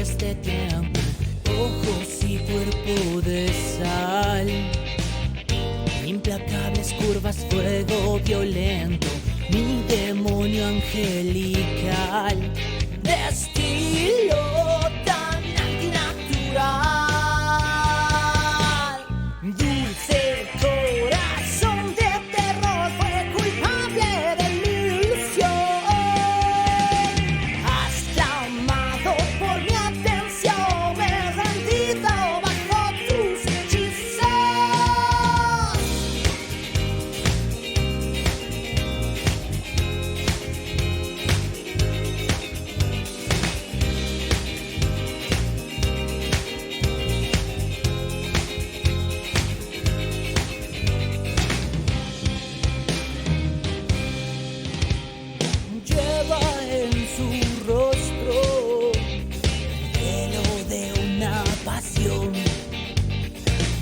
este tiempo, ojos y cuerpo de sal, implacables curvas, fuego violento, mi demonio angelical, de estilo tan antinatural. Dulce corazón de terror fue culpable de mi ilusión. Has clamado por mi atención, me he rendido bajo tus hechizos. Lleva en su rostro el velo de una pasión,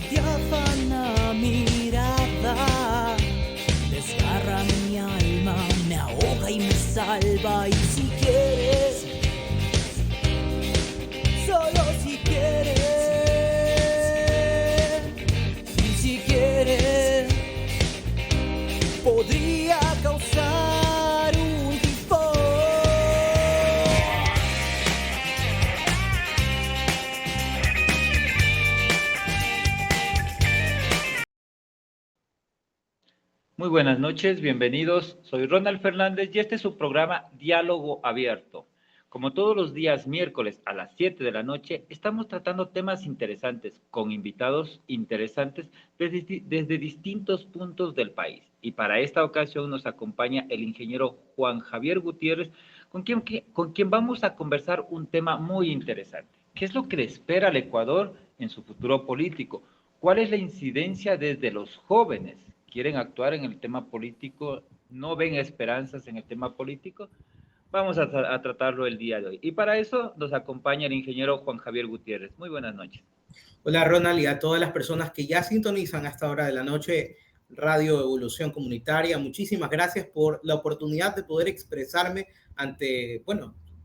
diáfana mirada, desgarra mi alma, me ahoga y me salva. Y si quieres, solo si quieres, y si quieres, podría causar un tifón. Muy buenas noches, bienvenidos. Soy Ronald Fernández y este es su programa Diálogo Abierto. Como todos los días miércoles a las 7 de la noche, estamos tratando temas interesantes con invitados interesantes desde distintos puntos del país. Y para esta ocasión nos acompaña el ingeniero Juan Javier Gutiérrez, con quien vamos a conversar un tema muy interesante. ¿Qué es lo que le espera al Ecuador en su futuro político? ¿Cuál es la incidencia desde los jóvenes? ¿Quieren actuar en el tema político? ¿No ven esperanzas en el tema político? Vamos a tratarlo el día de hoy. Y para eso nos acompaña el ingeniero Juan Javier Gutiérrez. Muy buenas noches. Hola Ronald, y a todas las personas que ya sintonizan a esta hora de la noche Radio Evolución Comunitaria. Muchísimas gracias por la oportunidad de poder expresarme ante,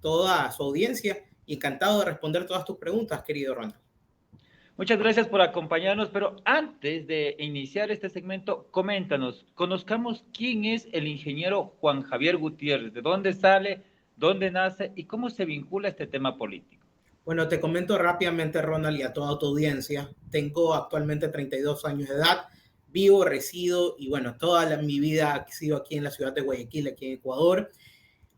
toda su audiencia. Encantado de responder todas tus preguntas, querido Ronald. Muchas gracias por acompañarnos, pero antes de iniciar este segmento, coméntanos, conozcamos quién es el ingeniero Juan Javier Gutiérrez, de dónde sale, dónde nace y cómo se vincula a este tema político. Bueno, te comento rápidamente, Ronald, y a toda tu audiencia. Tengo actualmente 32 años de edad, vivo, resido y mi vida he sido aquí en la ciudad de Guayaquil, aquí en Ecuador.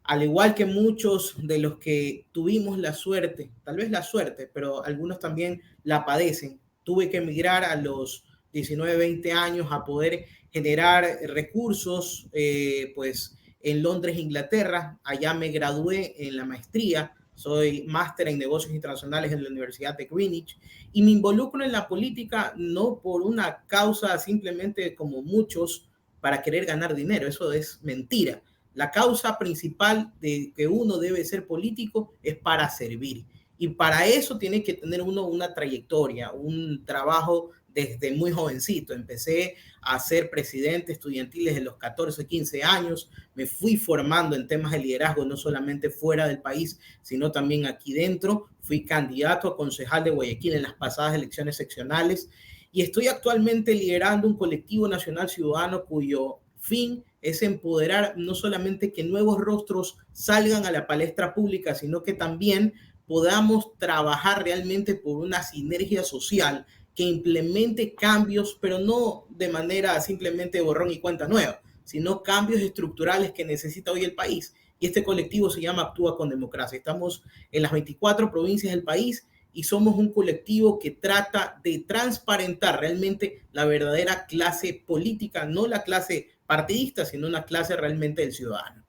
Al igual que muchos de los que tuvimos la suerte, tal vez la suerte, pero algunos también la padecen, tuve que emigrar a los 19, 20 años a poder generar recursos, en Londres, Inglaterra. Allá me gradué en la maestría, soy máster en negocios internacionales en la Universidad de Greenwich y me involucro en la política no por una causa simplemente como muchos para querer ganar dinero, eso es mentira. La causa principal de que uno debe ser político es para servir. Y para eso tiene que tener uno una trayectoria, un trabajo desde muy jovencito. Empecé a ser presidente estudiantil desde los 14, 15 años. Me fui formando en temas de liderazgo, no solamente fuera del país, sino también aquí dentro. Fui candidato a concejal de Guayaquil en las pasadas elecciones seccionales. Y estoy actualmente liderando un colectivo nacional ciudadano cuyo fin es empoderar no solamente que nuevos rostros salgan a la palestra pública, sino que también podamos trabajar realmente por una sinergia social que implemente cambios, pero no de manera simplemente borrón y cuenta nueva, sino cambios estructurales que necesita hoy el país. Y este colectivo se llama Actúa con Democracia. Estamos en las 24 provincias del país y somos un colectivo que trata de transparentar realmente la verdadera clase política, no la clase partidista, sino una clase realmente del ciudadano.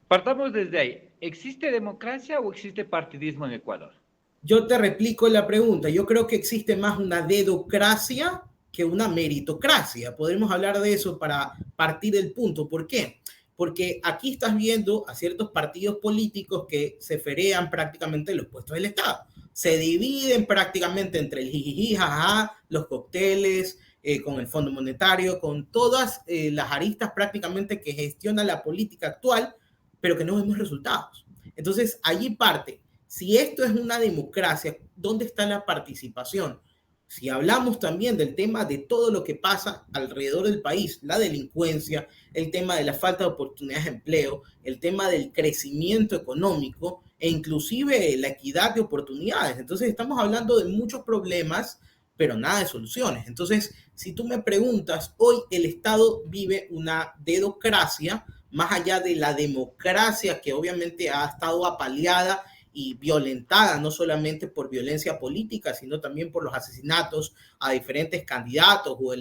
Partamos desde ahí. ¿Existe democracia o existe partidismo en Ecuador? Yo te replico la pregunta. Yo creo que existe más una dedocracia que una meritocracia. Podremos hablar de eso para partir del punto. ¿Por qué? Porque aquí estás viendo a ciertos partidos políticos que se ferean prácticamente los puestos del Estado. Se dividen prácticamente entre el jijiji, jaja, los cócteles, con el Fondo Monetario, con todas las aristas prácticamente que gestiona la política actual, pero que no vemos resultados. Entonces, allí parte. Si esto es una democracia, ¿dónde está la participación? Si hablamos también del tema de todo lo que pasa alrededor del país, la delincuencia, el tema de la falta de oportunidades de empleo, el tema del crecimiento económico e inclusive la equidad de oportunidades. Entonces estamos hablando de muchos problemas, pero nada de soluciones. Entonces, si tú me preguntas, hoy el Estado vive una dedocracia, más allá de la democracia que obviamente ha estado apaleada y violentada no solamente por violencia política, sino también por los asesinatos a diferentes candidatos o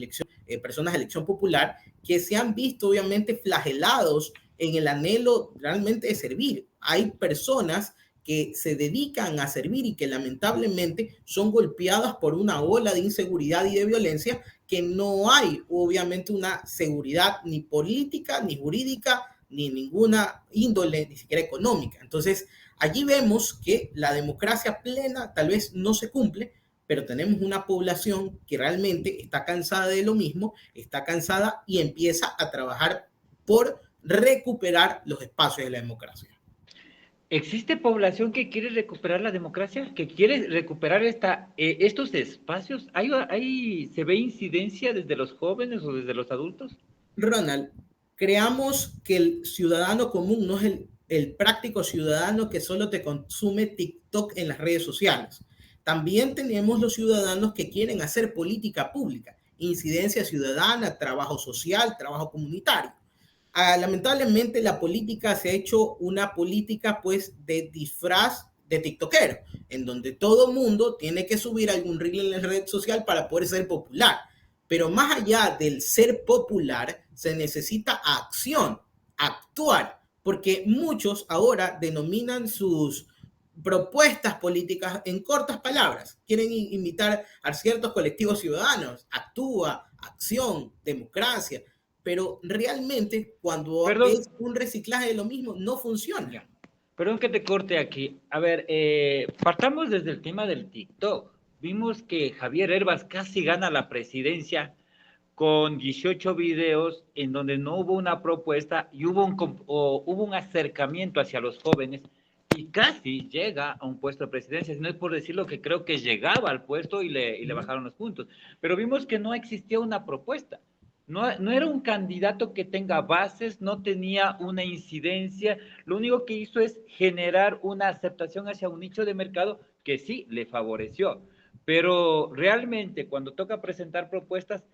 personas de elección popular que se han visto obviamente flagelados en el anhelo realmente de servir. Hay personas que se dedican a servir y que lamentablemente son golpeadas por una ola de inseguridad y de violencia que no hay obviamente una seguridad ni política, ni jurídica, ni ninguna índole, ni siquiera económica. Entonces, allí vemos que la democracia plena tal vez no se cumple, pero tenemos una población que realmente está cansada de lo mismo, está cansada y empieza a trabajar por recuperar los espacios de la democracia. ¿Existe población que quiere recuperar la democracia? ¿Que quiere recuperar estos espacios? ¿Se ve incidencia desde los jóvenes o desde los adultos? Ronald, creamos que el ciudadano común no es el práctico ciudadano que solo te consume TikTok en las redes sociales. También tenemos los ciudadanos que quieren hacer política pública, incidencia ciudadana, trabajo social, trabajo comunitario. Lamentablemente la política se ha hecho una política pues de disfraz de tiktokero, en donde todo mundo tiene que subir algún reel en la red social para poder ser popular. Pero más allá del ser popular, se necesita acción, actuar, porque muchos ahora denominan sus propuestas políticas en cortas palabras. Quieren imitar a ciertos colectivos ciudadanos. Actúa, acción, democracia. Pero realmente cuando es un reciclaje de lo mismo, no funciona. Perdón que te corte aquí. A ver, partamos desde el tema del TikTok. Vimos que Javier Herbas casi gana la presidencia con 18 videos en donde no hubo una propuesta y hubo un acercamiento hacia los jóvenes y casi llega a un puesto de presidencia. Si no es por decirlo que creo que llegaba al puesto y le bajaron los puntos. Pero vimos que no existía una propuesta. No era un candidato que tenga bases, no tenía una incidencia, lo único que hizo es generar una aceptación hacia un nicho de mercado que sí le favoreció, pero realmente cuando toca presentar propuestas,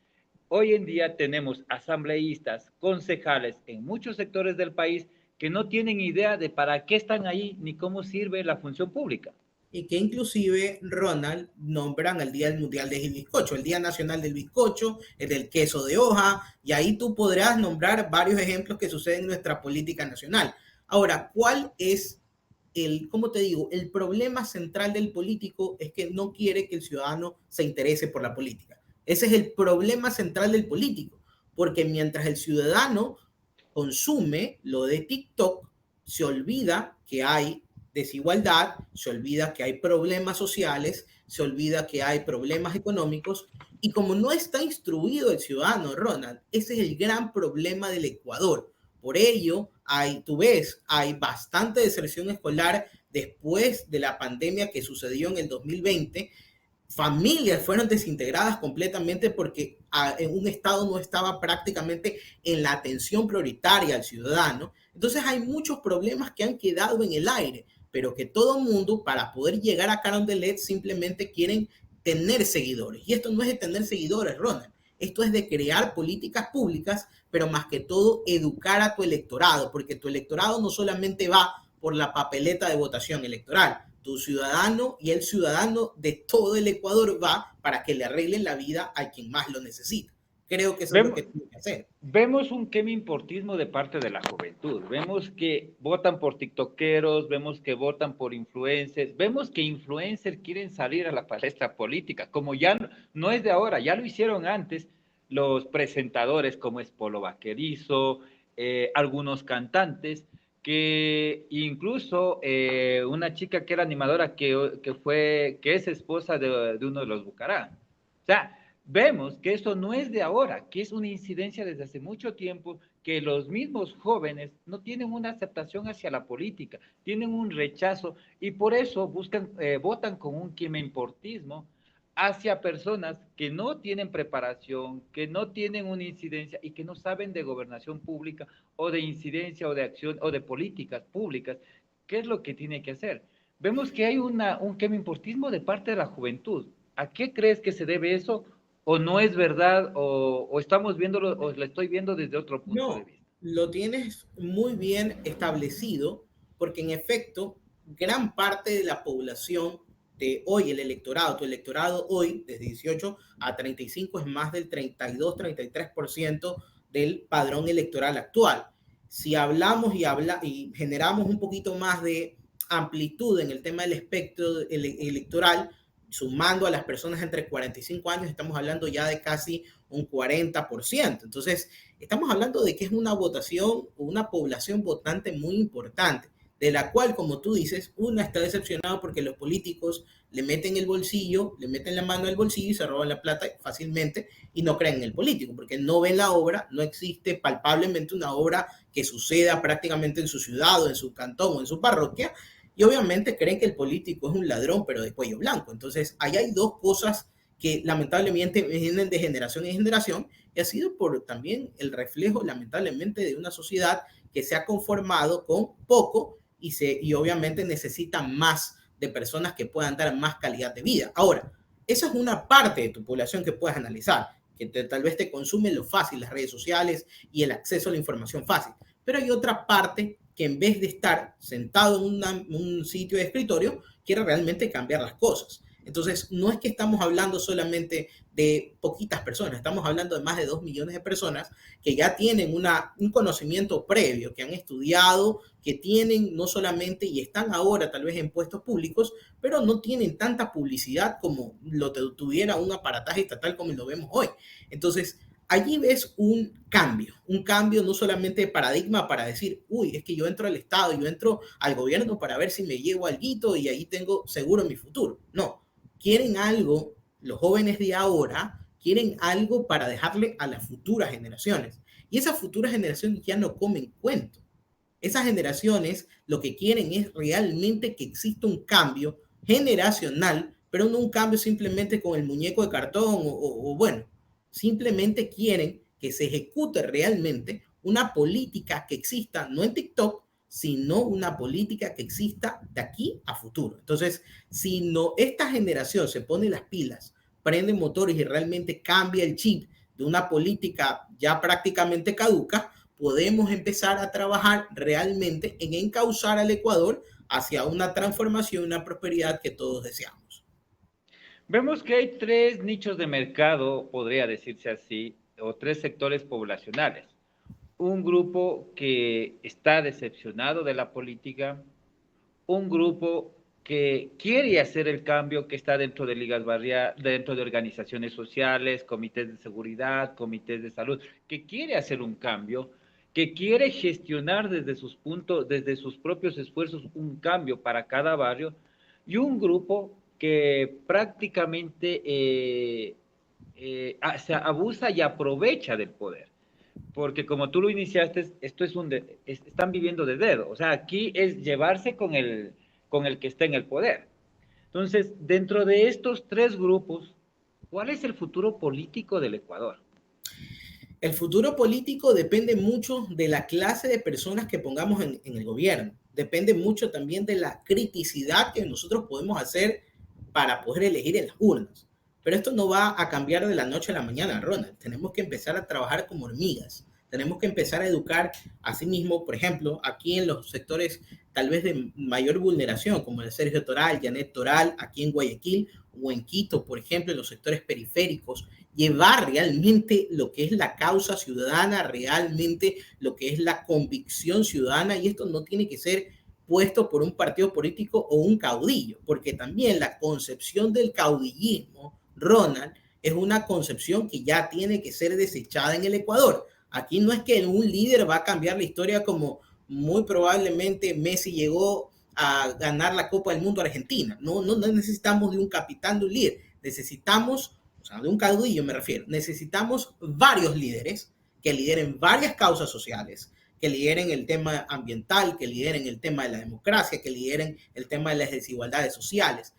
hoy en día tenemos asambleístas, concejales en muchos sectores del país que no tienen idea de para qué están ahí ni cómo sirve la función pública. Y que inclusive, Ronald, nombran el Día Mundial del Bizcocho, el Día Nacional del Bizcocho, el del queso de hoja, y ahí tú podrás nombrar varios ejemplos que suceden en nuestra política nacional. Ahora, ¿cuál es cómo te digo, el problema central del político? Es que no quiere que el ciudadano se interese por la política. Ese es el problema central del político, porque mientras el ciudadano consume lo de TikTok, se olvida que hay desigualdad, se olvida que hay problemas sociales, se olvida que hay problemas económicos, y como no está instruido el ciudadano, Ronald, ese es el gran problema del Ecuador. Por ello, tú ves, hay bastante deserción escolar después de la pandemia que sucedió en el 2020. Familias fueron desintegradas completamente porque un Estado no estaba prácticamente en la atención prioritaria al ciudadano. Entonces hay muchos problemas que han quedado en el aire, pero que todo mundo, para poder llegar a Carondelet, simplemente quieren tener seguidores. Y esto no es de tener seguidores, Ronald. Esto es de crear políticas públicas, pero más que todo educar a tu electorado, porque tu electorado no solamente va por la papeleta de votación electoral. Tu ciudadano y el ciudadano de todo el Ecuador va para que le arreglen la vida a quien más lo necesita. Creo que eso es lo que tiene que hacer. Vemos un quemi-importismo de parte de la juventud. Vemos que votan por tiktokeros, vemos que votan por influencers, vemos que influencers quieren salir a la palestra política, como ya no es de ahora, ya lo hicieron antes los presentadores como es Polo Vaquerizo, algunos cantantes, que incluso una chica que era animadora que es esposa de uno de los Bucará. O sea, vemos que eso no es de ahora, que es una incidencia desde hace mucho tiempo, que los mismos jóvenes no tienen una aceptación hacia la política, tienen un rechazo y por eso votan con un quimeimportismo hacia personas que no tienen preparación, que no tienen una incidencia y que no saben de gobernación pública o de incidencia o de acción o de políticas públicas. ¿Qué es lo que tiene que hacer? Vemos que hay un quimeimportismo de parte de la juventud. ¿A qué crees que se debe eso? ¿O no es verdad? ¿O estamos viéndolo o lo estoy viendo desde otro punto de No, vista? lo tienes muy bien establecido porque en efecto, gran parte de la población de hoy, el electorado, tu electorado hoy, desde 18 a 35, es más del 32-33% del padrón electoral actual. Si hablamos y generamos un poquito más de amplitud en el tema del espectro electoral, sumando a las personas entre 45 años, estamos hablando ya de casi un 40%. Entonces, estamos hablando de que es una votación, una población votante muy importante, de la cual, como tú dices, una está decepcionado porque los políticos le meten el bolsillo, le meten la mano al bolsillo y se roban la plata fácilmente y no creen en el político, porque no ven la obra, no existe palpablemente una obra que suceda prácticamente en su ciudad o en su cantón o en su parroquia, y obviamente creen que el político es un ladrón, pero de cuello blanco. Entonces, ahí hay dos cosas que lamentablemente vienen de generación en generación y ha sido por también el reflejo, lamentablemente, de una sociedad que se ha conformado con poco y obviamente necesita más de personas que puedan dar más calidad de vida. Ahora, esa es una parte de tu población que puedes analizar, que tal vez te consume lo fácil, las redes sociales y el acceso a la información fácil. Pero hay otra parte que en vez de estar sentado en un sitio de escritorio, quiere realmente cambiar las cosas. Entonces, no es que estamos hablando solamente de poquitas personas, estamos hablando de más de 2 millones de personas que ya tienen un conocimiento previo, que han estudiado, que tienen no solamente y están ahora tal vez en puestos públicos, pero no tienen tanta publicidad como lo tuviera un aparataje estatal como lo vemos hoy. Entonces, allí ves un cambio no solamente de paradigma para decir, uy, es que yo entro al Estado, yo entro al gobierno para ver si me llevo alguito y ahí tengo seguro mi futuro. No, quieren algo, los jóvenes de ahora quieren algo para dejarle a las futuras generaciones. Y esas futuras generaciones ya no comen cuento. Esas generaciones lo que quieren es realmente que exista un cambio generacional, pero no un cambio simplemente con el muñeco de cartón o bueno, simplemente quieren que se ejecute realmente una política que exista, no en TikTok, sino una política que exista de aquí a futuro. Entonces, si no, esta generación se pone las pilas, prende motores y realmente cambia el chip de una política ya prácticamente caduca, podemos empezar a trabajar realmente en encauzar al Ecuador hacia una transformación, una prosperidad que todos deseamos. Vemos que hay tres nichos de mercado, podría decirse así, o tres sectores poblacionales. Un grupo que está decepcionado de la política, un grupo que quiere hacer el cambio, que está dentro de ligas barriales, dentro de organizaciones sociales, comités de seguridad, comités de salud, que quiere hacer un cambio, que quiere gestionar desde sus propios esfuerzos un cambio para cada barrio, y un grupo que prácticamente se abusa y aprovecha del poder. Porque como tú lo iniciaste, esto están viviendo de dedo. O sea, aquí es llevarse con el que está en el poder. Entonces, dentro de estos tres grupos, ¿cuál es el futuro político del Ecuador? El futuro político depende mucho de la clase de personas que pongamos en el gobierno. Depende mucho también de la criticidad que nosotros podemos hacer para poder elegir en las urnas. Pero esto no va a cambiar de la noche a la mañana, Ronald. Tenemos que empezar a trabajar como hormigas. Tenemos que empezar a educar a sí mismo, por ejemplo, aquí en los sectores tal vez de mayor vulneración, como el Sergio Toral, Janet Toral, aquí en Guayaquil o en Quito, por ejemplo, en los sectores periféricos, llevar realmente lo que es la causa ciudadana, realmente lo que es la convicción ciudadana, y esto no tiene que ser puesto por un partido político o un caudillo, porque también la concepción del caudillismo, Ronald, es una concepción que ya tiene que ser desechada en el Ecuador. Aquí no es que un líder va a cambiar la historia como muy probablemente Messi llegó a ganar la Copa del Mundo a Argentina. No necesitamos de un capitán, de un líder. Necesitamos, o sea, de un caudillo me refiero. Necesitamos varios líderes que lideren varias causas sociales, que lideren el tema ambiental, que lideren el tema de la democracia, que lideren el tema de las desigualdades sociales.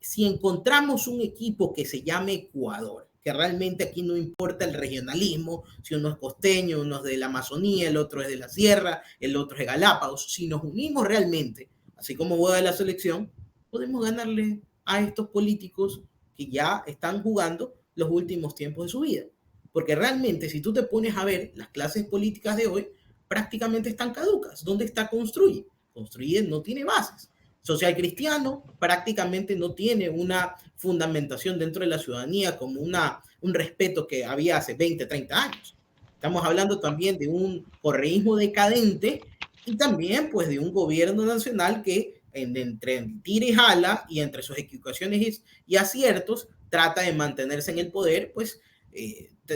Si encontramos un equipo que se llame Ecuador, que realmente aquí no importa el regionalismo, si uno es costeño, uno es de la Amazonía, el otro es de la Sierra, el otro es de Galápagos, si nos unimos realmente, así como voy a la selección, podemos ganarle a estos políticos que ya están jugando los últimos tiempos de su vida. Porque realmente, si tú te pones a ver, las clases políticas de hoy prácticamente están caducas. ¿Dónde está Construye? Construye no tiene bases. Social cristiano prácticamente no tiene una fundamentación dentro de la ciudadanía como un respeto que había hace 20, 30 años. Estamos hablando también de un correísmo decadente y también pues de un gobierno nacional que entre tira y jala y entre sus equivocaciones y aciertos trata de mantenerse en el poder pues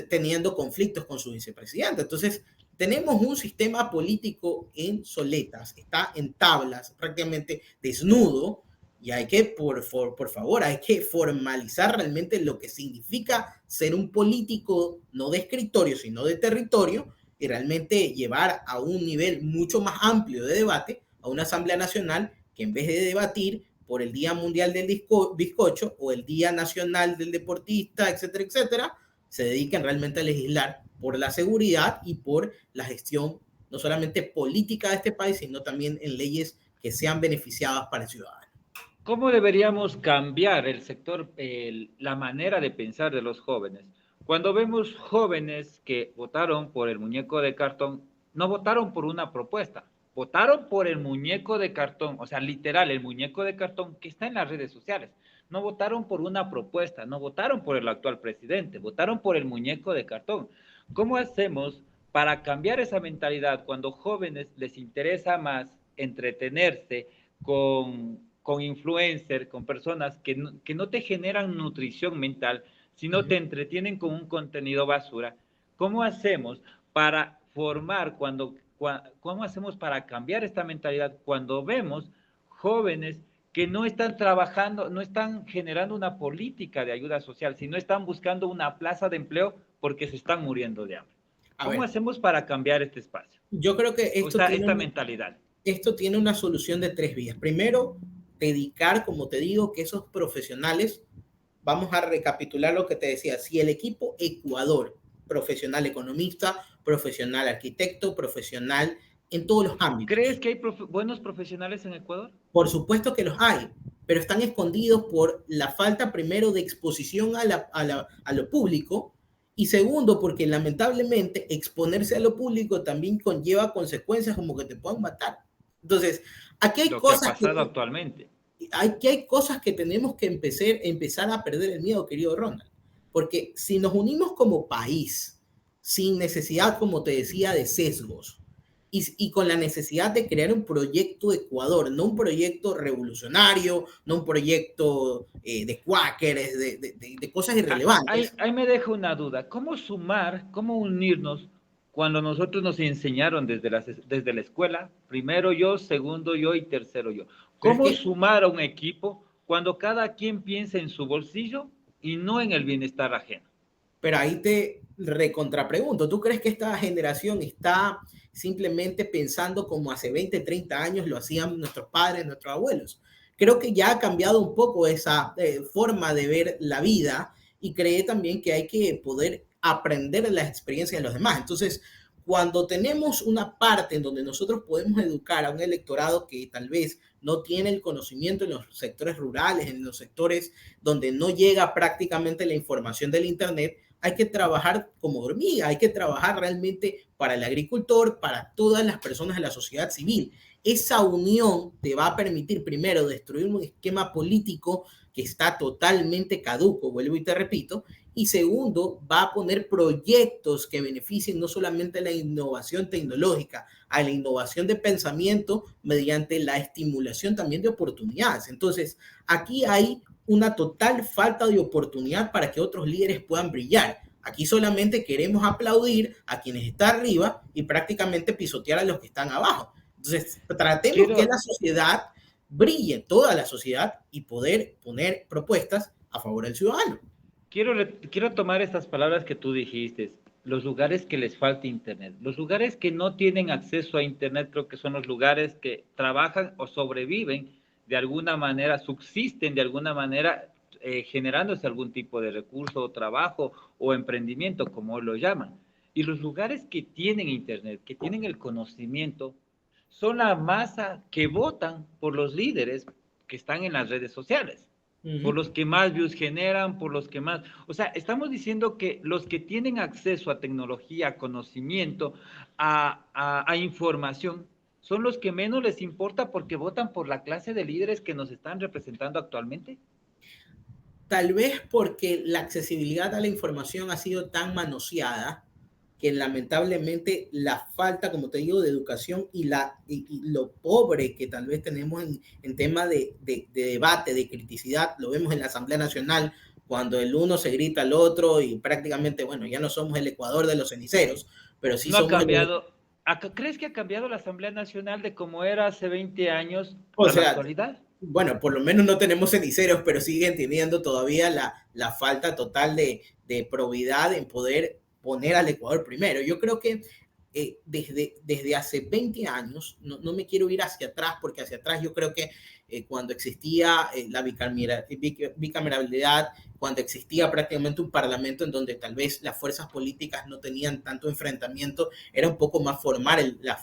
teniendo conflictos con su vicepresidente. Entonces tenemos un sistema político en soletas, está en tablas, prácticamente desnudo, y hay que, por favor, hay que formalizar realmente lo que significa ser un político no de escritorio, sino de territorio, y realmente llevar a un nivel mucho más amplio de debate a una Asamblea Nacional que en vez de debatir por el Día Mundial del Bizcocho o el Día Nacional del Deportista, etcétera, etcétera, se dediquen realmente a legislar por la seguridad y por la gestión no solamente política de este país, sino también en leyes que sean beneficiadas para el ciudadano. ¿Cómo deberíamos cambiar el sector, la manera de pensar de los jóvenes? Cuando vemos jóvenes que votaron por el muñeco de cartón, no votaron por una propuesta, votaron por el muñeco de cartón, o sea, literal, el muñeco de cartón que está en las redes sociales. No votaron por una propuesta, no votaron por el actual presidente, votaron por el muñeco de cartón. ¿Cómo hacemos para cambiar esa mentalidad cuando jóvenes les interesa más entretenerse con influencers, con personas que no te generan nutrición mental, sino te entretienen con un contenido basura? ¿Cómo hacemos para formar cómo hacemos para cambiar esta mentalidad cuando vemos jóvenes que no están trabajando, no están generando una política de ayuda social, sino están buscando una plaza de empleo porque se están muriendo de hambre? ¿Cómo hacemos para cambiar este espacio? Yo creo que esta mentalidad. Esto tiene una solución de 3 vías. Primero, dedicar, como te digo, que esos profesionales, vamos a recapitular lo que te decía, si el equipo Ecuador, profesional economista, profesional arquitecto, profesional en todos los ámbitos. ¿Crees que hay buenos profesionales en Ecuador? Por supuesto que los hay, pero están escondidos por la falta primero de exposición a lo público y segundo porque lamentablemente exponerse a lo público también conlleva consecuencias como que te puedan matar. Entonces, aquí hay cosas que ha pasado actualmente. Aquí hay cosas que tenemos que empezar a perder el miedo, querido Ronald, porque si nos unimos como país, sin necesidad, como te decía, de sesgos, y con la necesidad de crear un proyecto de Ecuador, no un proyecto revolucionario, no un proyecto de cuáqueres, de cosas irrelevantes. Ahí me deja una duda. ¿Cómo sumar, cómo unirnos cuando nosotros nos enseñaron desde la escuela, primero yo, segundo yo y tercero yo? ¿Cómo sumar a un equipo cuando cada quien piensa en su bolsillo y no en el bienestar ajeno? Pero ahí te recontrapregunto, ¿tú crees que esta generación está simplemente pensando como hace 20, 30 años lo hacían nuestros padres, nuestros abuelos? Creo que ya ha cambiado un poco esa forma de ver la vida y cree también que hay que poder aprender de las experiencias de los demás. Entonces, cuando tenemos una parte en donde nosotros podemos educar a un electorado que tal vez no tiene el conocimiento en los sectores rurales, en los sectores donde no llega prácticamente la información del Internet, hay que trabajar como hormiga, hay que trabajar realmente para el agricultor, para todas las personas de la sociedad civil. Esa unión te va a permitir, primero, destruir un esquema político que está totalmente caduco, vuelvo y te repito, y segundo, va a poner proyectos que beneficien no solamente a la innovación tecnológica, a la innovación de pensamiento mediante la estimulación también de oportunidades. Entonces, aquí hay una total falta de oportunidad para que otros líderes puedan brillar. Aquí solamente queremos aplaudir a quienes están arriba y prácticamente pisotear a los que están abajo. Entonces, tratemos que la sociedad brille, toda la sociedad, y poder poner propuestas a favor del ciudadano. Quiero tomar estas palabras que tú dijiste. los lugares que les falta Internet. Los lugares que no tienen acceso a Internet creo que son los lugares que trabajan o sobreviven de alguna manera, subsisten de alguna manera, generándose algún tipo de recurso o trabajo o emprendimiento, como lo llaman. Y los lugares que tienen Internet, que tienen el conocimiento, son la masa que votan por los líderes que están en las redes sociales, por los que más views generan, por los que más... O sea, estamos diciendo que los que tienen acceso a tecnología, a conocimiento, a información, son los que menos les importa porque votan por la clase de líderes que nos están representando actualmente. Tal vez porque la accesibilidad a la información ha sido tan manoseada que lamentablemente la falta, como te digo, de educación y lo pobre que tal vez tenemos en tema de debate, de criticidad, lo vemos en la Asamblea Nacional, cuando el uno se grita al otro y prácticamente, bueno, ya no somos el Ecuador de los ceniceros, pero sí no ha somos cambiado. ¿Crees que ha cambiado la Asamblea Nacional de cómo era hace 20 años o a la sea, actualidad? bueno, por lo menos no tenemos ceniceros, pero siguen teniendo todavía la falta total de probidad en poder poner al Ecuador primero. Yo creo que desde hace 20 años, no me quiero ir hacia atrás, porque hacia atrás yo creo que cuando existía la bicameralidad, cuando existía prácticamente un parlamento en donde tal vez las fuerzas políticas no tenían tanto enfrentamiento, era un poco más formal la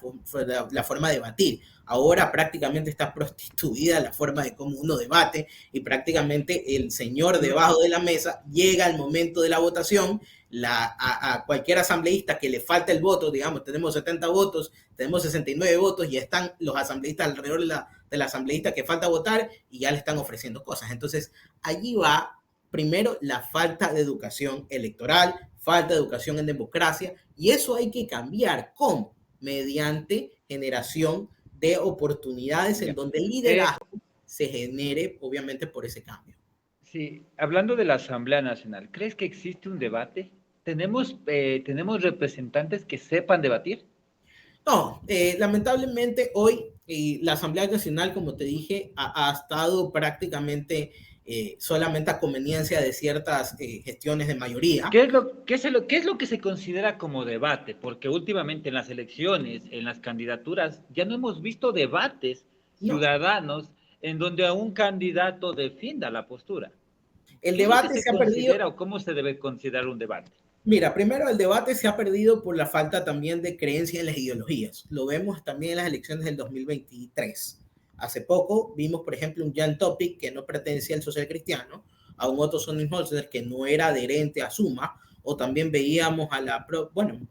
forma de debatir. Ahora prácticamente está prostituida la forma de cómo uno debate y prácticamente el señor debajo de la mesa llega al momento de la votación, a cualquier asambleísta que le falta el voto, digamos, tenemos 70 votos, tenemos 69 votos y están los asambleístas alrededor de la asambleísta que falta votar y ya le están ofreciendo cosas. Entonces, allí va primero la falta de educación electoral, falta de educación en democracia, y eso hay que cambiar. ¿Cómo? Mediante generación de oportunidades en donde el liderazgo se genere, obviamente, por ese cambio. Sí, hablando de la Asamblea Nacional, ¿crees que existe un debate? ¿Tenemos representantes que sepan debatir? No, lamentablemente hoy la Asamblea Nacional, como te dije, ha estado prácticamente solamente a conveniencia de ciertas gestiones de mayoría. ¿Qué es lo que se considera como debate? Porque últimamente en las elecciones, en las candidaturas, ya no hemos visto debates ciudadanos en donde a un candidato defienda la postura. El debate se ha perdido. ¿O cómo se debe considerar un debate? Mira, primero el debate se ha perdido por la falta también de creencia en las ideologías. Lo vemos también en las elecciones del 2023. Hace poco vimos, por ejemplo, un Jan Topic que no pertenecía al social cristiano, a un Otto Sonnenholzer que no era adherente a Suma, o también veíamos a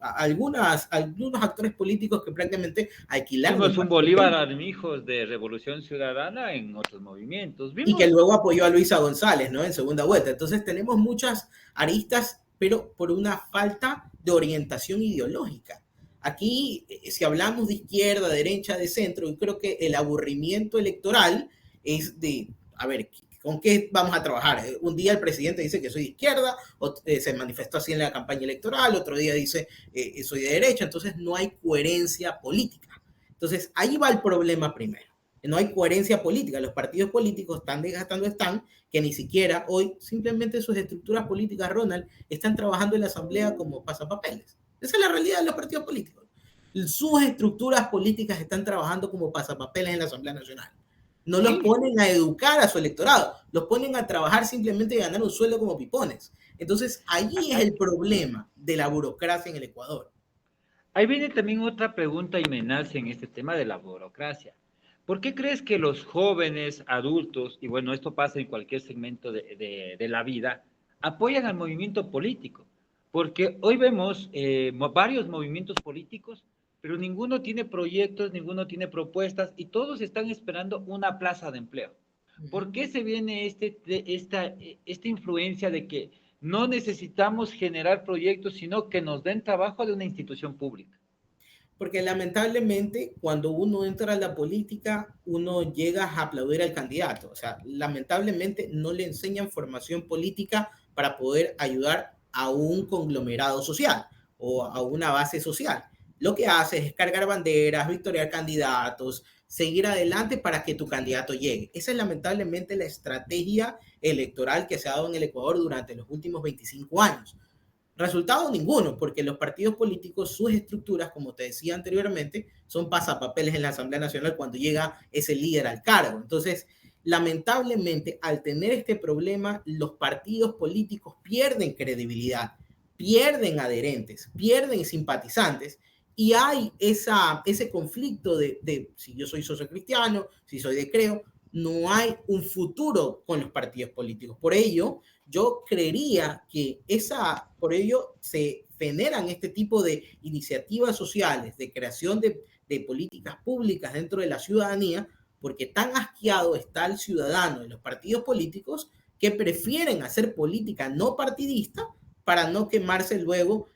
algunos actores políticos que prácticamente alquilaron. Vimos un Bolívar Armijos de Revolución Ciudadana en otros movimientos. Y que luego apoyó a Luisa González, ¿no? En segunda vuelta. Entonces tenemos muchas aristas, pero por una falta de orientación ideológica. Aquí, si hablamos de izquierda, derecha, de centro, yo creo que el aburrimiento electoral es de, a ver, ¿con qué vamos a trabajar? Un día el presidente dice que soy de izquierda, se manifestó así en la campaña electoral, otro día dice soy de derecha, entonces no hay coherencia política. Entonces, ahí va el problema primero. No hay coherencia política. Los partidos políticos están desgastando, que ni siquiera hoy simplemente sus estructuras políticas, Ronald, están trabajando en la asamblea como pasapapeles. Esa es la realidad de los partidos políticos. Sus estructuras políticas están trabajando como pasapapeles en la Asamblea Nacional. No los ponen a educar a su electorado, los ponen a trabajar simplemente y ganar un sueldo como pipones. Entonces, allí es el problema de la burocracia en el Ecuador. Ahí viene también otra pregunta y me nace en este tema de la burocracia. ¿Por qué crees que los jóvenes, adultos, y bueno, esto pasa en cualquier segmento de la vida, apoyan al movimiento político? Porque hoy vemos varios movimientos políticos, pero ninguno tiene proyectos, ninguno tiene propuestas y todos están esperando una plaza de empleo. ¿Por qué se viene esta influencia de que no necesitamos generar proyectos, sino que nos den trabajo de una institución pública? Porque lamentablemente cuando uno entra a la política, uno llega a aplaudir al candidato. O sea, lamentablemente no le enseñan formación política para poder ayudar a un conglomerado social o a una base social. Lo que hace es cargar banderas, victoriar candidatos, seguir adelante para que tu candidato llegue. Esa es lamentablemente la estrategia electoral que se ha dado en el Ecuador durante los últimos 25 años. Resultado ninguno, porque los partidos políticos, sus estructuras, como te decía anteriormente, son pasapapeles en la Asamblea Nacional cuando llega ese líder al cargo. Entonces, lamentablemente, al tener este problema, los partidos políticos pierden credibilidad, pierden adherentes, pierden simpatizantes, y hay ese conflicto de si yo soy socio cristiano, si soy de creo, no hay un futuro con los partidos políticos. Por ello, yo creería que por ello se generan este tipo de iniciativas sociales, de creación de políticas públicas dentro de la ciudadanía, porque tan asqueado está el ciudadano de los partidos políticos que prefieren hacer política no partidista para no quemarse luego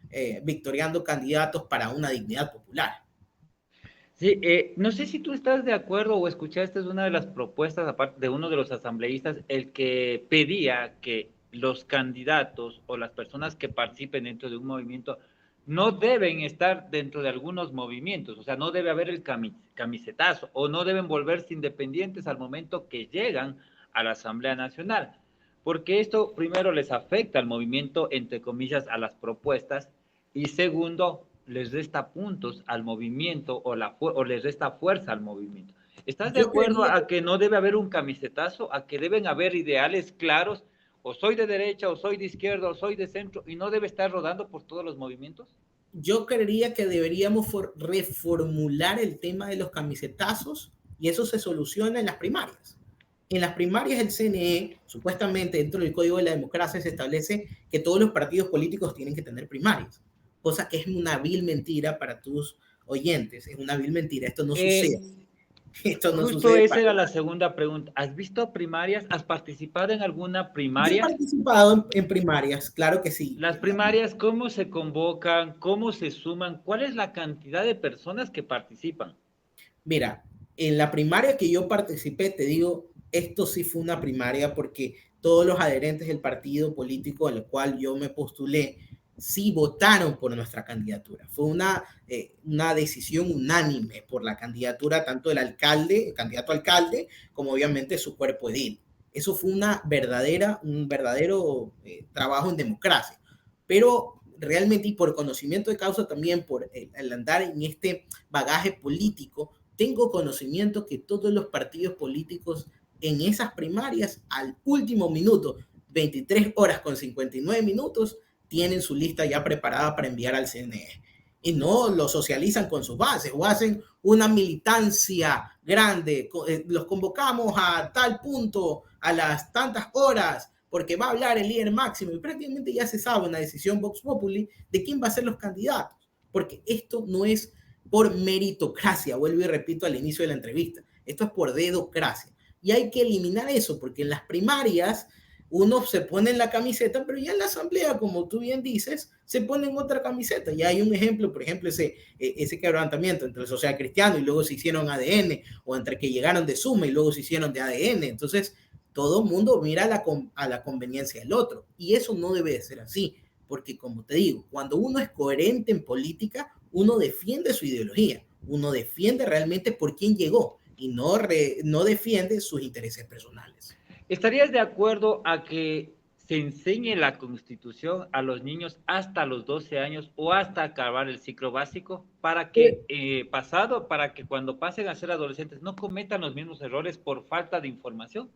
victoriando candidatos para una dignidad popular. Sí, no sé si tú estás de acuerdo o escuchaste una de las propuestas aparte de uno de los asambleístas, el que pedía que los candidatos o las personas que participen dentro de un movimiento no deben estar dentro de algunos movimientos, o sea, no debe haber el camisetazo o no deben volverse independientes al momento que llegan a la Asamblea Nacional, porque esto primero les afecta al movimiento, entre comillas, a las propuestas, y segundo, les resta puntos al movimiento o les resta fuerza al movimiento. ¿Estás de acuerdo a que no debe haber un camisetazo, a que deben haber ideales claros, o soy de derecha, o soy de izquierda, o soy de centro, y no debe estar rodando por todos los movimientos? Yo creería que deberíamos reformular el tema de los camisetazos, y eso se soluciona en las primarias. En las primarias del CNE, supuestamente dentro del Código de la Democracia, se establece que todos los partidos políticos tienen que tener primarias, cosa que es una vil mentira para tus oyentes, es una vil mentira, esto no sucede. Esto no justo sucede. Esa era la segunda pregunta. ¿Has visto primarias? ¿Has participado en alguna primaria? Yo he participado en primarias, claro que sí. Las primarias, ¿cómo se convocan? ¿Cómo se suman? ¿Cuál es la cantidad de personas que participan? Mira, en la primaria que yo participé, te digo, esto sí fue una primaria porque todos los adherentes del partido político al cual yo me postulé sí votaron por nuestra candidatura. Fue una decisión unánime por la candidatura tanto del alcalde, el candidato alcalde, como obviamente su cuerpo edil. Eso fue un verdadero trabajo en democracia. Pero realmente, y por conocimiento de causa también, por el andar en este bagaje político, tengo conocimiento que todos los partidos políticos en esas primarias, al último minuto, 23 horas con 59 minutos, tienen su lista ya preparada para enviar al CNE. Y no lo socializan con sus bases o hacen una militancia grande. Los convocamos a tal punto, a las tantas horas, porque va a hablar el líder máximo. Y prácticamente ya se sabe una decisión Vox Populi de quién va a ser los candidatos. Porque esto no es por meritocracia, vuelvo y repito al inicio de la entrevista. Esto es por dedocracia. Y hay que eliminar eso, porque en las primarias uno se pone en la camiseta, pero ya en la asamblea, como tú bien dices, se pone en otra camiseta. Ya hay un ejemplo, por ejemplo, ese quebrantamiento entre el social cristiano y luego se hicieron ADN, o entre que llegaron de Suma y luego se hicieron de ADN. Entonces, todo el mundo mira a la conveniencia del otro. Y eso no debe de ser así, porque como te digo, cuando uno es coherente en política, uno defiende su ideología, uno defiende realmente por quién llegó y no defiende sus intereses personales. ¿Estarías de acuerdo a que se enseñe la Constitución a los niños hasta los 12 años o hasta acabar el ciclo básico para que para que cuando pasen a ser adolescentes no cometan los mismos errores por falta de información?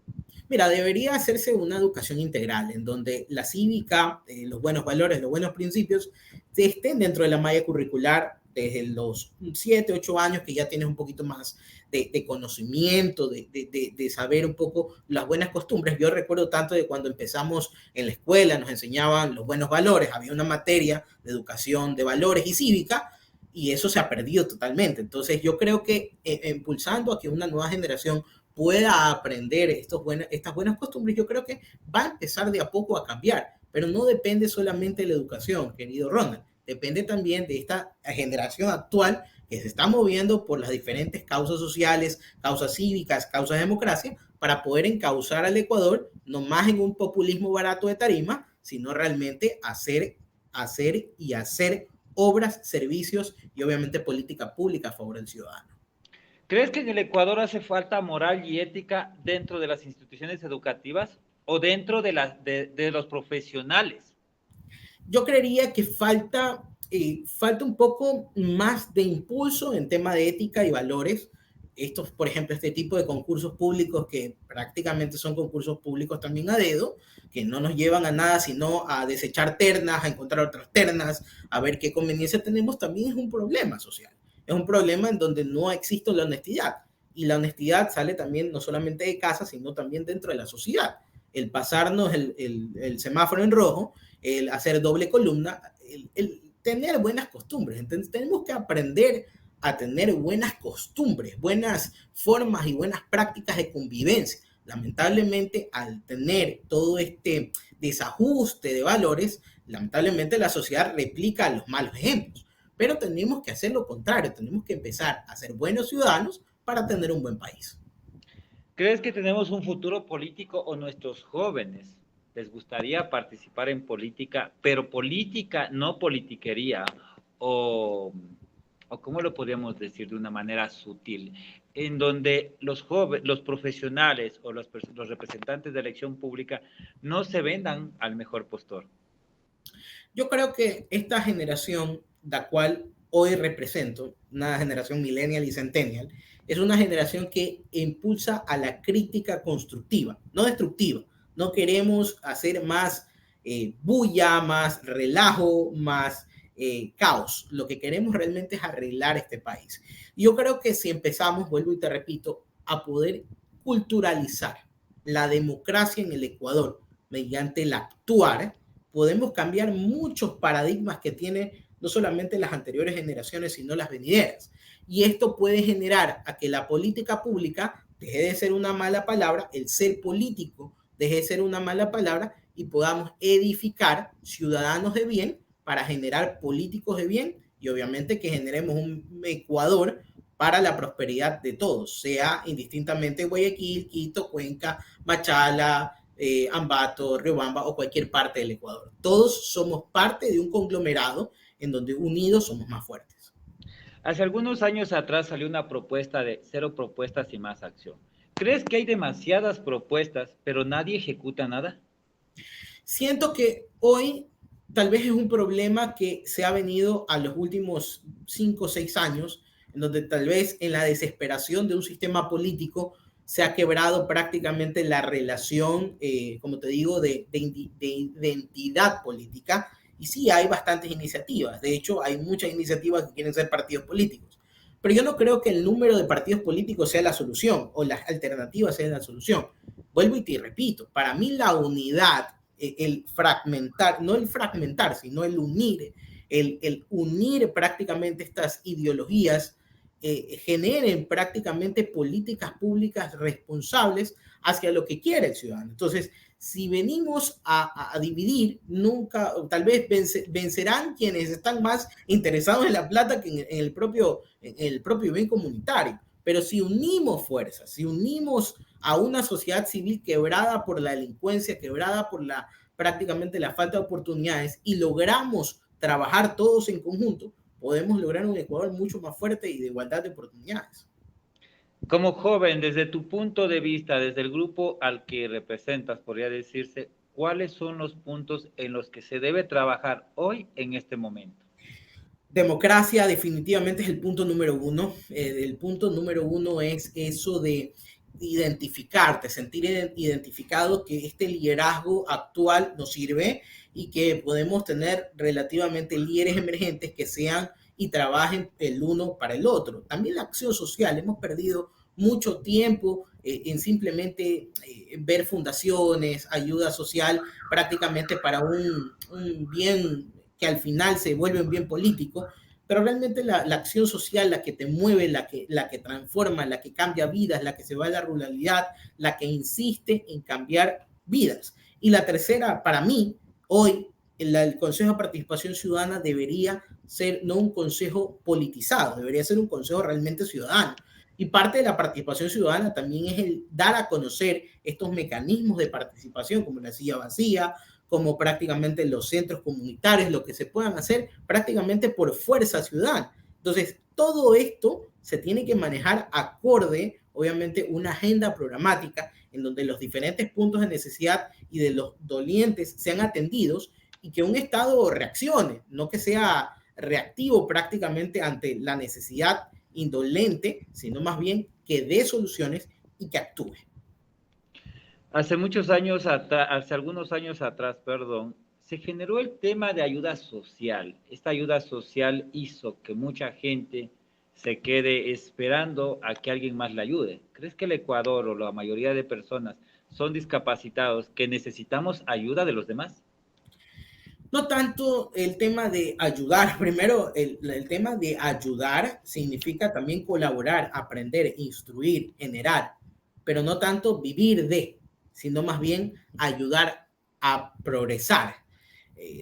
Mira, debería hacerse una educación integral en donde la cívica, los buenos valores, los buenos principios estén dentro de la malla curricular desde los 7, 8 años, que ya tienes un poquito más de conocimiento, de saber un poco las buenas costumbres. Yo recuerdo tanto de cuando empezamos en la escuela, nos enseñaban los buenos valores, había una materia de educación de valores y cívica, y eso se ha perdido totalmente. Entonces yo creo que impulsando a que una nueva generación pueda aprender estas buenas costumbres, yo creo que va a empezar de a poco a cambiar, pero no depende solamente de la educación, querido Ronald. Depende también de esta generación actual que se está moviendo por las diferentes causas sociales, causas cívicas, causas de democracia, para poder encauzar al Ecuador, no más en un populismo barato de tarima, sino realmente hacer obras, servicios y obviamente política pública a favor del ciudadano. ¿Crees que en el Ecuador hace falta moral y ética dentro de las instituciones educativas o dentro de los profesionales? Yo creería que falta un poco más de impulso en tema de ética y valores. Estos, por ejemplo, este tipo de concursos públicos que prácticamente son concursos públicos también a dedo, que no nos llevan a nada sino a desechar ternas, a encontrar otras ternas, a ver qué conveniencia tenemos, también es un problema social. Es un problema en donde no existe la honestidad. Y la honestidad sale también no solamente de casa, sino también dentro de la sociedad. El pasarnos el semáforo en rojo, el hacer doble columna, el tener buenas costumbres. Entonces tenemos que aprender a tener buenas costumbres, buenas formas y buenas prácticas de convivencia. Lamentablemente, al tener todo este desajuste de valores, lamentablemente la sociedad replica los malos ejemplos. Pero tenemos que hacer lo contrario, tenemos que empezar a ser buenos ciudadanos para tener un buen país. ¿Crees que tenemos un futuro político o nuestros jóvenes les gustaría participar en política, pero política, no politiquería, o cómo lo podríamos decir de una manera sutil, en donde los jóvenes, los profesionales o los representantes de elección pública no se vendan al mejor postor? Yo creo que esta generación, la cual hoy represento, una generación millennial y centennial, es una generación que impulsa a la crítica constructiva, no destructiva. No queremos hacer más bulla, más relajo, más caos. Lo que queremos realmente es arreglar este país. Yo creo que si empezamos, vuelvo y te repito, a poder culturalizar la democracia en el Ecuador mediante el actuar, podemos cambiar muchos paradigmas que tienen no solamente las anteriores generaciones, sino las venideras. Y esto puede generar a que la política pública deje de ser una mala palabra, el ser político deje de ser una mala palabra y podamos edificar ciudadanos de bien para generar políticos de bien y obviamente que generemos un Ecuador para la prosperidad de todos, sea indistintamente Guayaquil, Quito, Cuenca, Machala, Ambato, Riobamba o cualquier parte del Ecuador. Todos somos parte de un conglomerado en donde unidos somos más fuertes. Hace algunos años atrás salió una propuesta de 0 propuestas y más acción. ¿Crees que hay demasiadas propuestas, pero nadie ejecuta nada? Siento que hoy tal vez es un problema que se ha venido a los últimos 5 o 6 años, en donde tal vez en la desesperación de un sistema político se ha quebrado prácticamente la relación, como te digo, de identidad política. Y sí, hay bastantes iniciativas. De hecho, hay muchas iniciativas que quieren ser partidos políticos. Pero yo no creo que el número de partidos políticos sea la solución o las alternativas sean la solución. Vuelvo y te repito, para mí la unidad, el fragmentar, no el fragmentar, sino el unir prácticamente estas ideologías, generen prácticamente políticas públicas responsables hacia lo que quiere el ciudadano. Entonces, si venimos a dividir, nunca, tal vez vencerán quienes están más interesados en la plata que en el propio bien comunitario. Pero si unimos fuerzas, si unimos a una sociedad civil quebrada por la delincuencia, quebrada por prácticamente la falta de oportunidades y logramos trabajar todos en conjunto, podemos lograr un Ecuador mucho más fuerte y de igualdad de oportunidades. Como joven, desde tu punto de vista, desde el grupo al que representas, podría decirse, ¿cuáles son los puntos en los que se debe trabajar hoy en este momento? Democracia definitivamente es el punto número uno. El punto número uno es eso de identificarte, sentir identificado que este liderazgo actual nos sirve y que podemos tener relativamente líderes emergentes que sean y trabajen el uno para el otro. También la acción social, hemos perdido mucho tiempo en simplemente ver fundaciones, ayuda social prácticamente para un bien que al final se vuelve un bien político, pero realmente la acción social, la que te mueve, la que transforma, la que cambia vidas, la que se va a la ruralidad, la que insiste en cambiar vidas. Y la tercera, para mí, hoy, el Consejo de Participación Ciudadana debería ser no un consejo politizado, debería ser un consejo realmente ciudadano. Y parte de la participación ciudadana también es el dar a conocer estos mecanismos de participación, como la silla vacía, como prácticamente los centros comunitarios, lo que se puedan hacer prácticamente por fuerza ciudadana. Entonces, todo esto se tiene que manejar acorde, obviamente, una agenda programática en donde los diferentes puntos de necesidad y de los dolientes sean atendidos y que un Estado reaccione, no que sea reactivo prácticamente ante la necesidad indolente, sino más bien que dé soluciones y que actúe. Hace algunos años atrás, perdón, se generó el tema de ayuda social. Esta ayuda social hizo que mucha gente se quede esperando a que alguien más le ayude. ¿Crees que el Ecuador o la mayoría de personas son discapacitados que necesitamos ayuda de los demás? No tanto el tema de ayudar, primero el tema de ayudar significa también colaborar, aprender, instruir, generar, pero no tanto vivir de, sino más bien ayudar a progresar.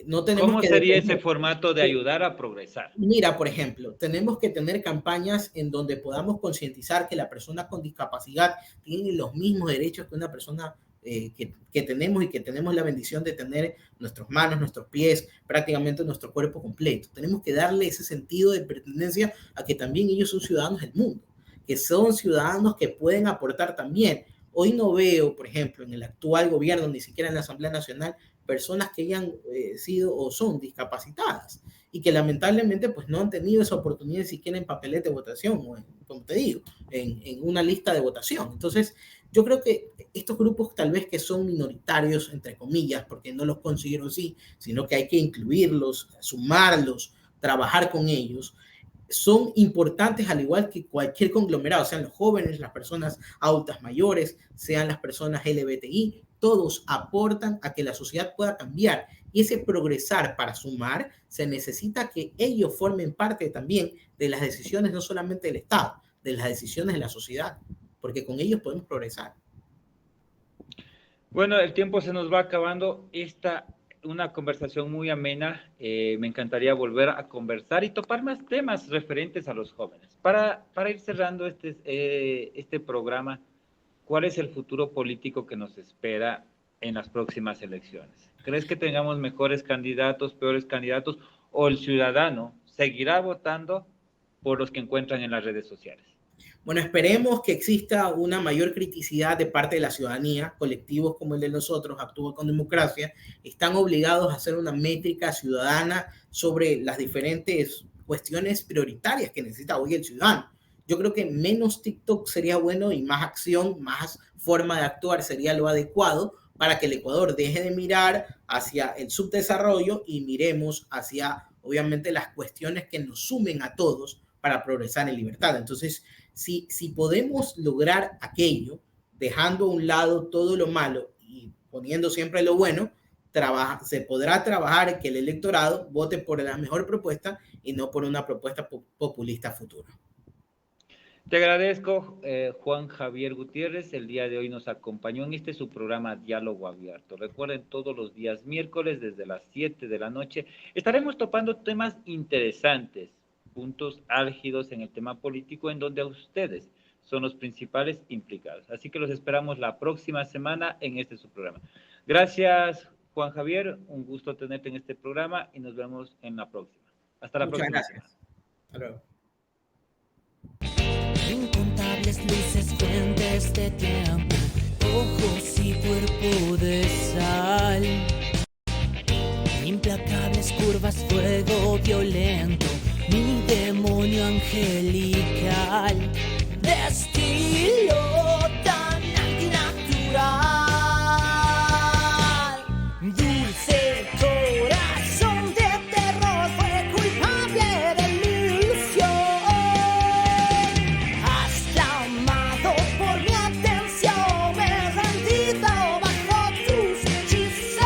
No tenemos ¿Cómo que sería depender, ese formato de ayudar a progresar? Mira, por ejemplo, tenemos que tener campañas en donde podamos concientizar que la persona con discapacidad tiene los mismos derechos que una persona que tenemos y que tenemos la bendición de tener nuestras manos, nuestros pies, prácticamente nuestro cuerpo completo. Tenemos que darle ese sentido de pertenencia a que también ellos son ciudadanos del mundo, que son ciudadanos que pueden aportar también. Hoy no veo, por ejemplo, en el actual gobierno, ni siquiera en la Asamblea Nacional, personas que hayan sido o son discapacitadas y que lamentablemente pues no han tenido esa oportunidad ni siquiera en papeleta de votación o como te digo, en una lista de votación. Entonces, yo creo que estos grupos tal vez que son minoritarios, entre comillas, porque no los considero así, sino que hay que incluirlos, sumarlos, trabajar con ellos, son importantes al igual que cualquier conglomerado, sean los jóvenes, las personas adultas mayores, sean las personas LGBTI, todos aportan a que la sociedad pueda cambiar. Y ese progresar para sumar, se necesita que ellos formen parte también de las decisiones, no solamente del Estado, de las decisiones de la sociedad, porque con ellos podemos progresar. Bueno, el tiempo se nos va acabando. Una conversación muy amena. Me encantaría volver a conversar y topar más temas referentes a los jóvenes. Para ir cerrando este programa, ¿cuál es el futuro político que nos espera en las próximas elecciones? ¿Crees que tengamos mejores candidatos, peores candidatos, o el ciudadano seguirá votando por los que encuentran en las redes sociales? Bueno, esperemos que exista una mayor criticidad de parte de la ciudadanía. Colectivos como el de nosotros, Actúa con Democracia, están obligados a hacer una métrica ciudadana sobre las diferentes cuestiones prioritarias que necesita hoy el ciudadano. Yo creo que menos TikTok sería bueno y más acción, más forma de actuar sería lo adecuado para que el Ecuador deje de mirar hacia el subdesarrollo y miremos hacia, obviamente, las cuestiones que nos sumen a todos para progresar en libertad. Entonces, si podemos lograr aquello, dejando a un lado todo lo malo y poniendo siempre lo bueno, se podrá trabajar que el electorado vote por la mejor propuesta y no por una propuesta populista futura. Te agradezco, Juan Javier Gutiérrez. El día de hoy nos acompañó en su programa Diálogo Abierto. Recuerden, todos los días miércoles desde las 7 de la noche estaremos topando temas interesantes, puntos álgidos en el tema político en donde ustedes son los principales implicados. Así que los esperamos la próxima semana en su programa. Gracias, Juan Javier. Un gusto tenerte en este programa y nos vemos en la próxima. Hasta la próxima. Muchas gracias. Hasta luego. Incontables luces, fuentes de tiempo, ojos y cuerpo de sal. Implacables curvas, fuego violento, mi demonio angelical, de estilo tan antinatural. Dulce corazón de terror fue culpable de mi ilusión. Hasta amado por mi atención, me he rendido bajo tus hechizos.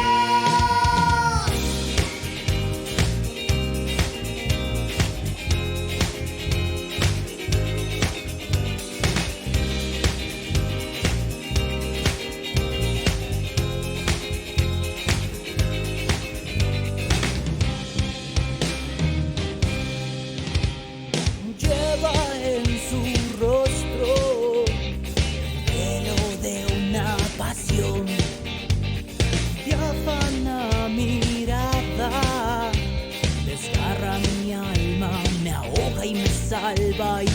Lleva en su rostro el velo de una pasión, diáfana mirada, desgarra mi alma, me ahoga y me salva y